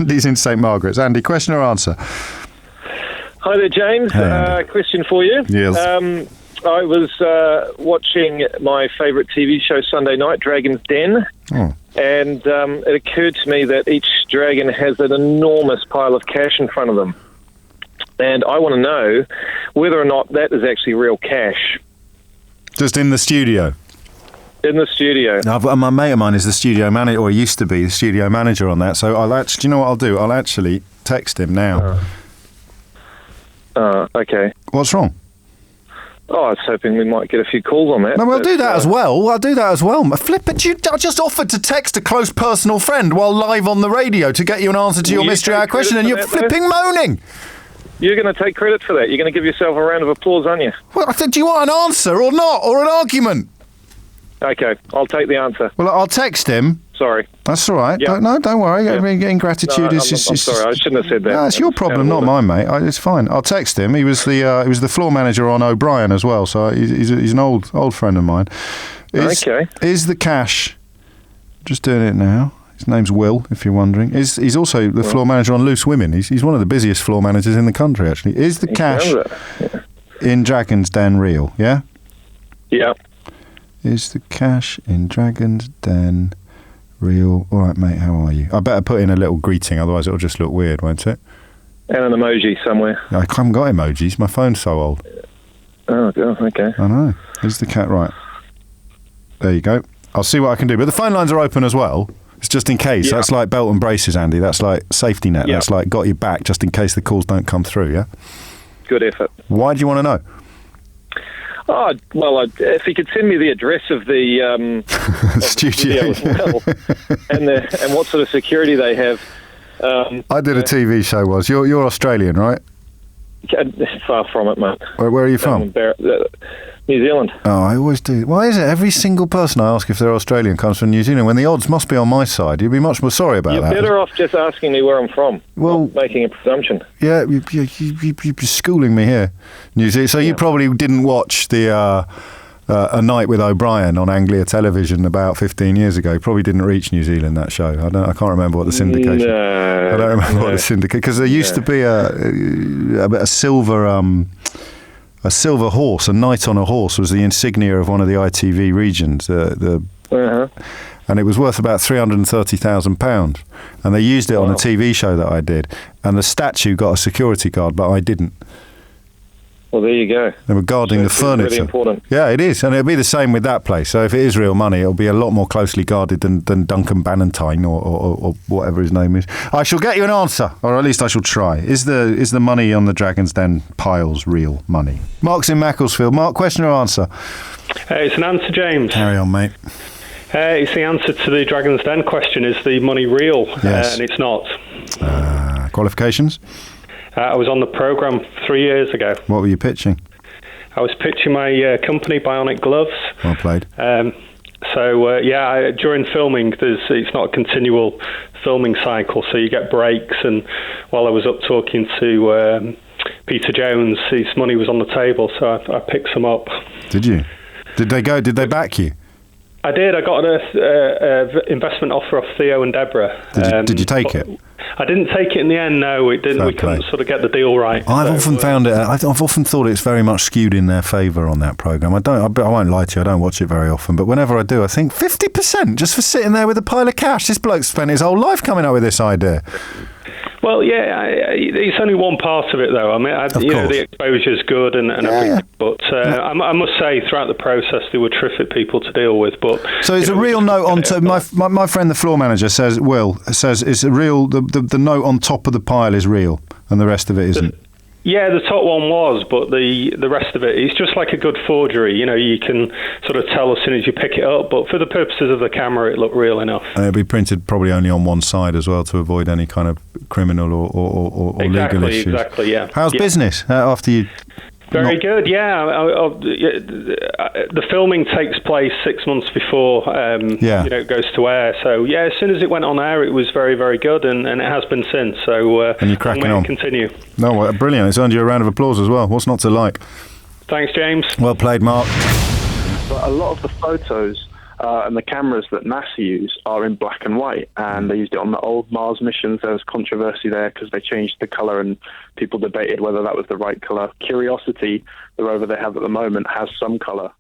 Andy's in St Margaret's. Andy, question or answer? Hi there, James. Hey, question for you. Yes. I was watching my favourite TV show Sunday night, Dragon's Den, and it occurred to me that each dragon has an enormous pile of cash in front of them. And I want to know whether or not that is actually real cash. Just in the studio? In the studio. My mate of mine is the studio manager, or used to be the studio manager on that, so do you know what I'll do? I'll actually text him now. Okay. What's wrong? Oh, I was hoping we might get a few calls on that. No, we'll do that as well. I'll do that as well. Flip it, I just offered to text a close personal friend while live on the radio to get you an answer to your mystery hour question, and you're flipping moaning. You're going to take credit for that. You're going to give yourself a round of applause, aren't you? Well, I said, do you want an answer or not, or an argument? Okay, I'll take the answer. Well, I'll text him. Sorry. That's all right. Yep. Don't worry. Yep. I mean, ingratitude is I'm sorry. I shouldn't have said that. No, it's your problem, not mine, mate. It's fine. I'll text him. He was the floor manager on O'Brien as well, so he's an old friend of mine. Okay. Is the cash? Just doing it now. His name's Will, if you're wondering. He's also the floor manager on Loose Women. He's one of the busiest floor managers in the country, actually. Is the cash in Dragon's Den real? Yeah. Yeah. Is the cash in Dragon's Den real? All right, mate, how are you? I better put in a little greeting, otherwise it'll just look weird, won't it? And an emoji somewhere. I haven't got emojis. My phone's so old. Oh, God, okay. I know. Is the cat right? There you go. I'll see what I can do. But the phone lines are open as well. It's just in case. Yeah. That's like belt and braces, Andy. That's like safety net. Yeah. That's like got your back just in case the calls don't come through, yeah? Good effort. Why do you want to know? Oh, well, if you could send me the address of the studio as well, and what sort of security they have. I did a TV show once. You're Australian, right? Far from it, mate. Where are you from? New Zealand. Oh, I always do. Why is it every single person I ask if they're Australian comes from New Zealand when the odds must be on my side? You'd be much more sorry about that. You're better off just asking me where I'm from, well, not making a presumption. Yeah, you're schooling me here. New Zealand. So you probably didn't watch the A Night with O'Brien on Anglia Television about 15 years ago. You probably didn't reach New Zealand, that show. I can't remember what the syndication. No, I don't remember what the syndicate, because there used to be a silver horse. A knight on a horse was the insignia of one of the ITV regions. And it was worth about £330,000, and they used it on a TV show that I did. And the statue got a security guard, but I didn't. Well, there you go. They were guarding the furniture. Really important. Yeah, it is, and it'll be the same with that place. So if it is real money, it'll be a lot more closely guarded than Duncan Bannatyne or whatever his name is. I shall get you an answer, or at least I shall try. Is the money on the Dragon's Den piles real money? Mark's in Macclesfield. Mark, question or answer? It's an answer, James. Carry on, mate. It's the answer to the Dragon's Den question. Is the money real? Yes. And it's not. Qualifications? I was on the programme 3 years ago. What were you pitching? I was pitching my company, Bionic Gloves. Well played. During filming, it's not a continual filming cycle, so you get breaks. And while I was up talking to Peter Jones, his money was on the table, so I picked some up. Did you? Did they back you? I did. I got an investment offer off Theo and Deborah. Did you take it? I didn't take it in the end. No, it didn't. We couldn't sort of get the deal right. I've often thought it's very much skewed in their favour on that programme. I won't lie to you. I don't watch it very often, but whenever I do, I think 50% just for sitting there with a pile of cash. This bloke spent his whole life coming up with this idea. Well, yeah, it's only one part of it, though. I mean, the exposure's good and everything. Yeah. But I must say, throughout the process, they were terrific people to deal with. But so it's a real note on my friend, the floor manager, says it's a real. The note on top of the pile is real, and the rest of it isn't. Yeah, the top one was, but the rest of it is just like a good forgery. You know, you can sort of tell as soon as you pick it up, but for the purposes of the camera, it looked real enough. And it'll be printed probably only on one side as well to avoid any kind of criminal or legal issues. Exactly, yeah. How's business after you... Very good, yeah. The filming takes place 6 months before it goes to air. So, yeah, as soon as it went on air, it was very, very good, and it has been since. So, and you're cracking on. Continue. No, well, brilliant. It's earned you a round of applause as well. What's not to like? Thanks, James. Well played, Mark. But a lot of the photos And the cameras that NASA use are in black and white, and they used it on the old Mars missions. There was controversy there because they changed the color, and people debated whether that was the right color. Curiosity, the rover they have at the moment, has some color,